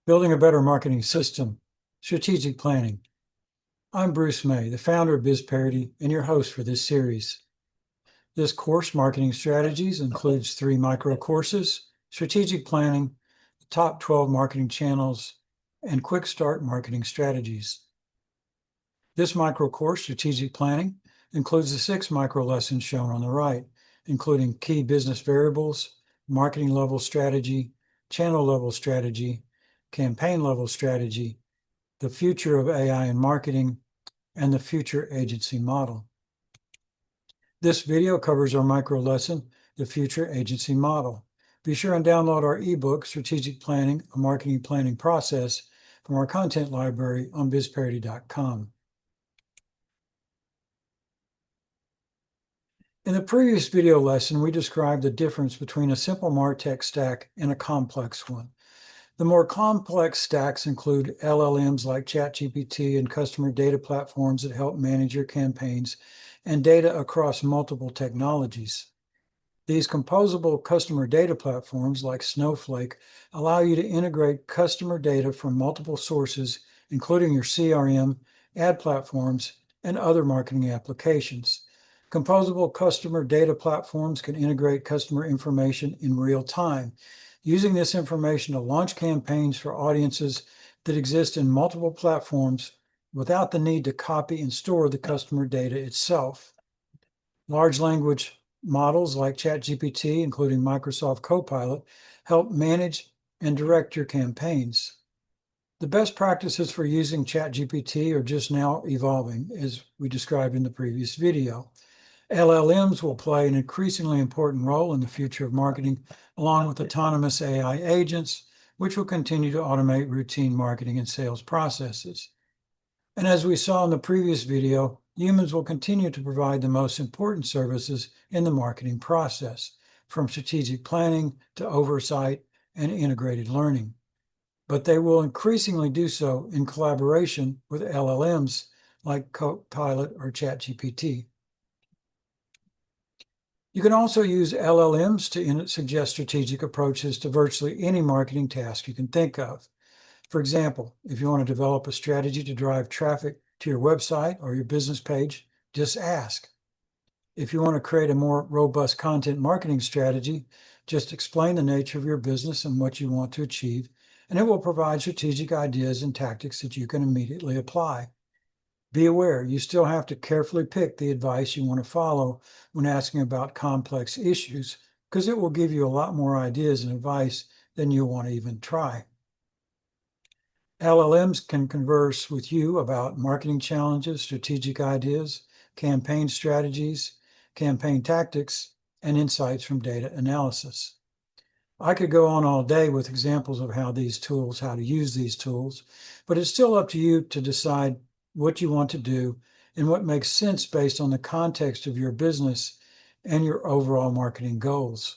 Building a Better Marketing System, Strategic Planning. I'm Bruce May, the founder of Bizperity and your host for this series. This course, Marketing Strategies, includes 3 micro courses: Strategic Planning, the Top 12 Marketing Channels, and Quick Start Marketing Strategies. This micro course, Strategic Planning, includes the 6 micro lessons shown on the right, including key business variables, marketing level strategy, channel level strategy, campaign level strategy, the future of AI in marketing, and the future agency model. This video covers our micro lesson, the future agency model. Be sure and download our ebook, Strategic Planning, a Marketing Planning Process, from our content library on bizperity.com. In the previous video lesson, we described the difference between a simple MarTech stack and a complex one. The more complex stacks include LLMs like ChatGPT and customer data platforms that help manage your campaigns and data across multiple technologies. These composable customer data platforms like Snowflake allow you to integrate customer data from multiple sources, including your CRM, ad platforms, and other marketing applications. Composable customer data platforms can integrate customer information in real time, using this information to launch campaigns for audiences that exist in multiple platforms without the need to copy and store the customer data itself. Large language models like ChatGPT, including Microsoft Copilot, help manage and direct your campaigns. The best practices for using ChatGPT are just now evolving, as we described in the previous video. LLMs will play an increasingly important role in the future of marketing, along with autonomous AI agents, which will continue to automate routine marketing and sales processes. And as we saw in the previous video, humans will continue to provide the most important services in the marketing process, from strategic planning to oversight and integrated learning. But they will increasingly do so in collaboration with LLMs like Copilot or ChatGPT. You can also use LLMs to suggest strategic approaches to virtually any marketing task you can think of. For example, if you want to develop a strategy to drive traffic to your website or your business page, just ask. If you want to create a more robust content marketing strategy, just explain the nature of your business and what you want to achieve, and it will provide strategic ideas and tactics that you can immediately apply. Be aware, you still have to carefully pick the advice you want to follow when asking about complex issues, because it will give you a lot more ideas and advice than you'll want to even try. LLMs can converse with you about marketing challenges, strategic ideas, campaign strategies, campaign tactics, and insights from data analysis. I could go on all day with examples of how to use these tools, but it's still up to you to decide what you want to do and what makes sense based on the context of your business and your overall marketing goals.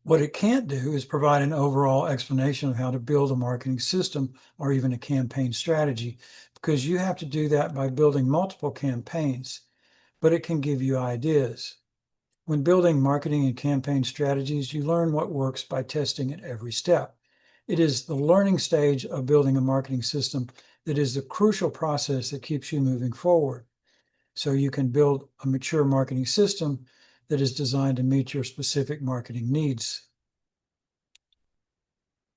What it can't do is provide an overall explanation of how to build a marketing system or even a campaign strategy, because you have to do that by building multiple campaigns, but it can give you ideas. When building marketing and campaign strategies, you learn what works by testing at every step. It is the learning stage of building a marketing system that is the crucial process that keeps you moving forward, so you can build a mature marketing system that is designed to meet your specific marketing needs.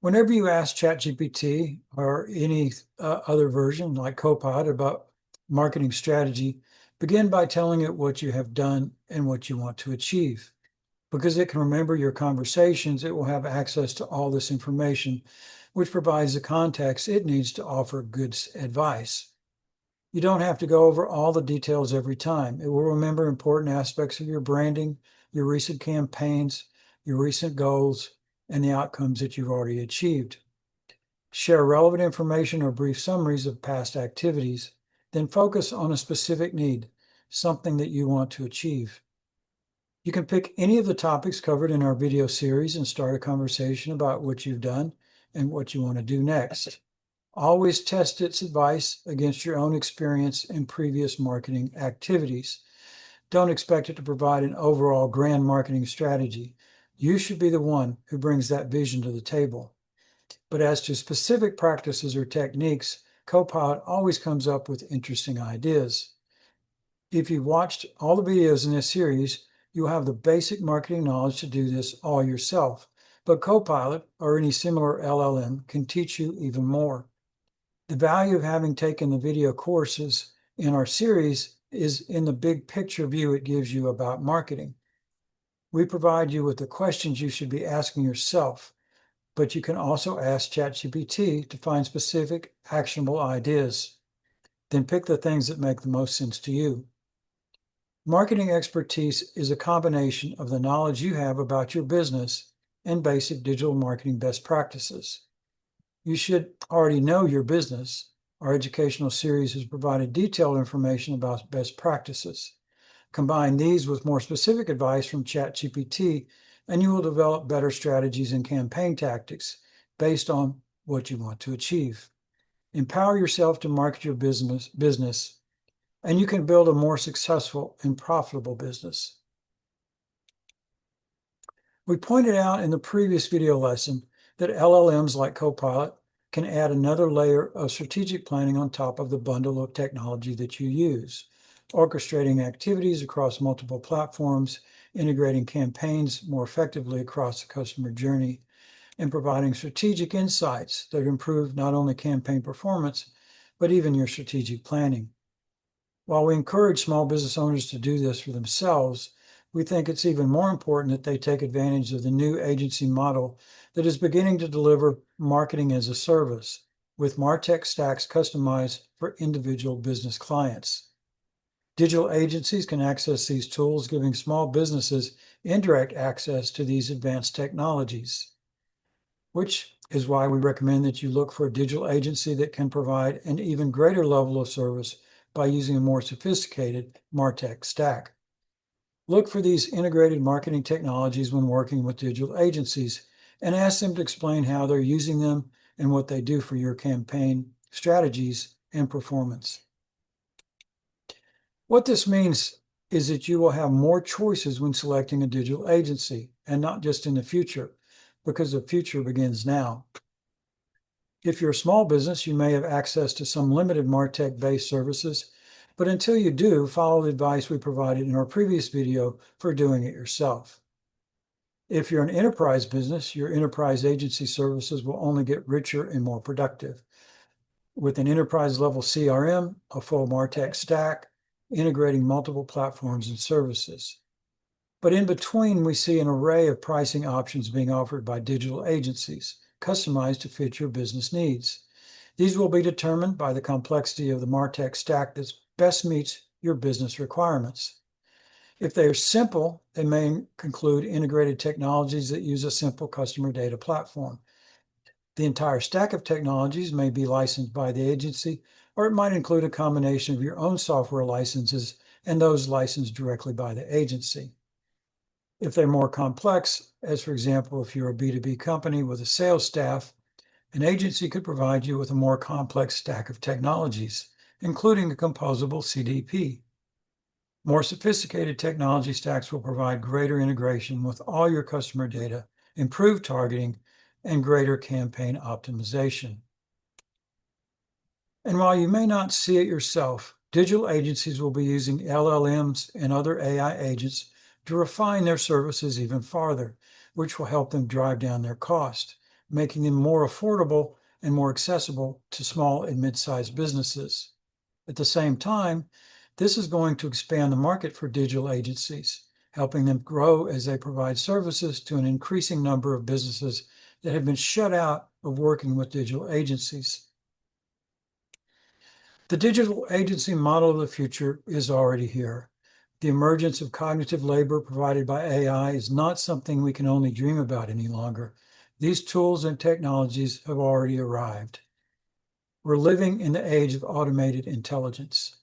Whenever you ask ChatGPT or any other version like Copilot about marketing strategy, begin by telling it what you have done and what you want to achieve. Because it can remember your conversations, it will have access to all this information, which provides the context it needs to offer good advice. You don't have to go over all the details every time. It will remember important aspects of your branding, your recent campaigns, your recent goals, and the outcomes that you've already achieved. Share relevant information or brief summaries of past activities, then focus on a specific need, something that you want to achieve. You can pick any of the topics covered in our video series and start a conversation about what you've done and what you want to do next. Always test its advice against your own experience and previous marketing activities. Don't expect it to provide an overall grand marketing strategy. You should be the one who brings that vision to the table. But as to specific practices or techniques, Copilot always comes up with interesting ideas. If you've watched all the videos in this series, you'll have the basic marketing knowledge to do this all yourself. But Copilot or any similar LLM can teach you even more. The value of having taken the video courses in our series is in the big picture view it gives you about marketing. We provide you with the questions you should be asking yourself, but you can also ask ChatGPT to find specific, actionable ideas. Then pick the things that make the most sense to you. Marketing expertise is a combination of the knowledge you have about your business and basic digital marketing best practices. You should already know your business. Our educational series has provided detailed information about best practices. Combine these with more specific advice from ChatGPT, and you will develop better strategies and campaign tactics based on what you want to achieve. Empower yourself to market your business, and you can build a more successful and profitable business. We pointed out in the previous video lesson that LLMs like Copilot can add another layer of strategic planning on top of the bundle of technology that you use, orchestrating activities across multiple platforms, integrating campaigns more effectively across the customer journey, and providing strategic insights that improve not only campaign performance, but even your strategic planning. While we encourage small business owners to do this for themselves, we think it's even more important that they take advantage of the new agency model that is beginning to deliver marketing as a service, with MarTech stacks customized for individual business clients. Digital agencies can access these tools, giving small businesses indirect access to these advanced technologies, which is why we recommend that you look for a digital agency that can provide an even greater level of service by using a more sophisticated MarTech stack. Look for these integrated marketing technologies when working with digital agencies and ask them to explain how they're using them and what they do for your campaign strategies and performance. What this means is that you will have more choices when selecting a digital agency, and not just in the future, because the future begins now. If you're a small business, you may have access to some limited MarTech-based services, but until you do, follow the advice we provided in our previous video for doing it yourself. If you're an enterprise business, your enterprise agency services will only get richer and more productive. With an enterprise-level CRM, a full MarTech stack, integrating multiple platforms and services. But in between, we see an array of pricing options being offered by digital agencies, customized to fit your business needs. These will be determined by the complexity of the MarTech stack that best meets your business requirements. If they are simple, they may include integrated technologies that use a simple customer data platform. The entire stack of technologies may be licensed by the agency, or it might include a combination of your own software licenses and those licensed directly by the agency. If they're more complex, as for example, if you're a B2B company with a sales staff, an agency could provide you with a more complex stack of technologies, including a composable CDP. More sophisticated technology stacks will provide greater integration with all your customer data, improved targeting, and greater campaign optimization. And while you may not see it yourself, digital agencies will be using LLMs and other AI agents to refine their services even farther, which will help them drive down their cost, making them more affordable and more accessible to small and mid-sized businesses. At the same time, this is going to expand the market for digital agencies, helping them grow as they provide services to an increasing number of businesses that have been shut out of working with digital agencies. The digital agency model of the future is already here. The emergence of cognitive labor provided by AI is not something we can only dream about any longer. These tools and technologies have already arrived. We're living in the age of automated intelligence.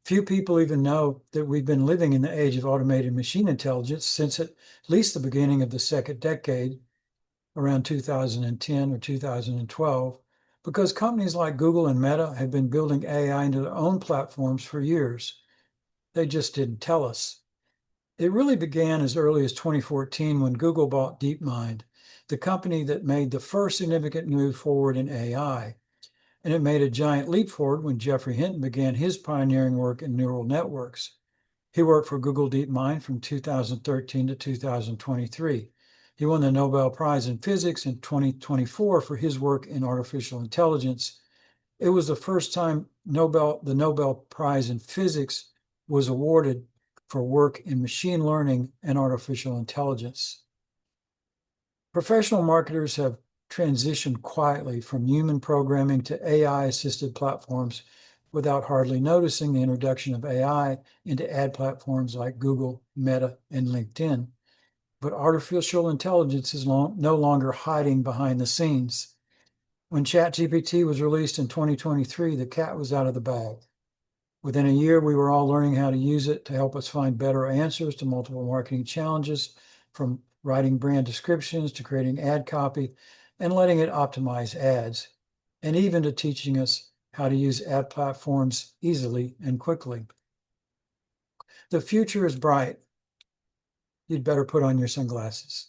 Few people even know that we've been living in the age of automated machine intelligence since at least the beginning of the second decade, around 2010 or 2012, because companies like Google and Meta have been building AI into their own platforms for years. They just didn't tell us. It really began as early as 2014 when Google bought DeepMind. the company that made the first significant move forward in AI. And it made a giant leap forward when Geoffrey Hinton began his pioneering work in neural networks. He worked for Google DeepMind from 2013 to 2023. He won the Nobel Prize in Physics in 2024 for his work in artificial intelligence. It was the first time the Nobel Prize in Physics was awarded for work in machine learning and artificial intelligence. Professional marketers have transitioned quietly from human programming to AI-assisted platforms without hardly noticing the introduction of AI into ad platforms like Google, Meta, and LinkedIn. But artificial intelligence is no longer hiding behind the scenes. When ChatGPT was released in 2023, the cat was out of the bag. Within a year, we were all learning how to use it to help us find better answers to multiple marketing challenges, from writing brand descriptions to creating ad copy and letting it optimize ads, and even to teaching us how to use ad platforms easily and quickly. The future is bright. You'd better put on your sunglasses.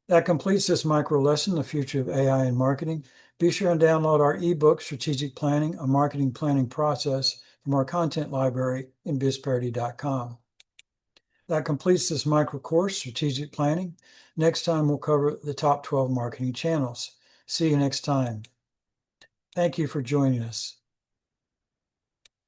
That completes this micro lesson, The Future of AI in Marketing. Be sure and download our ebook, Strategic Planning, a Marketing Planning Process, from our content library in Bizperity.com. That completes this micro course, Strategic Planning. Next time, we'll cover the top 12 marketing channels. See you next time. Thank you for joining us.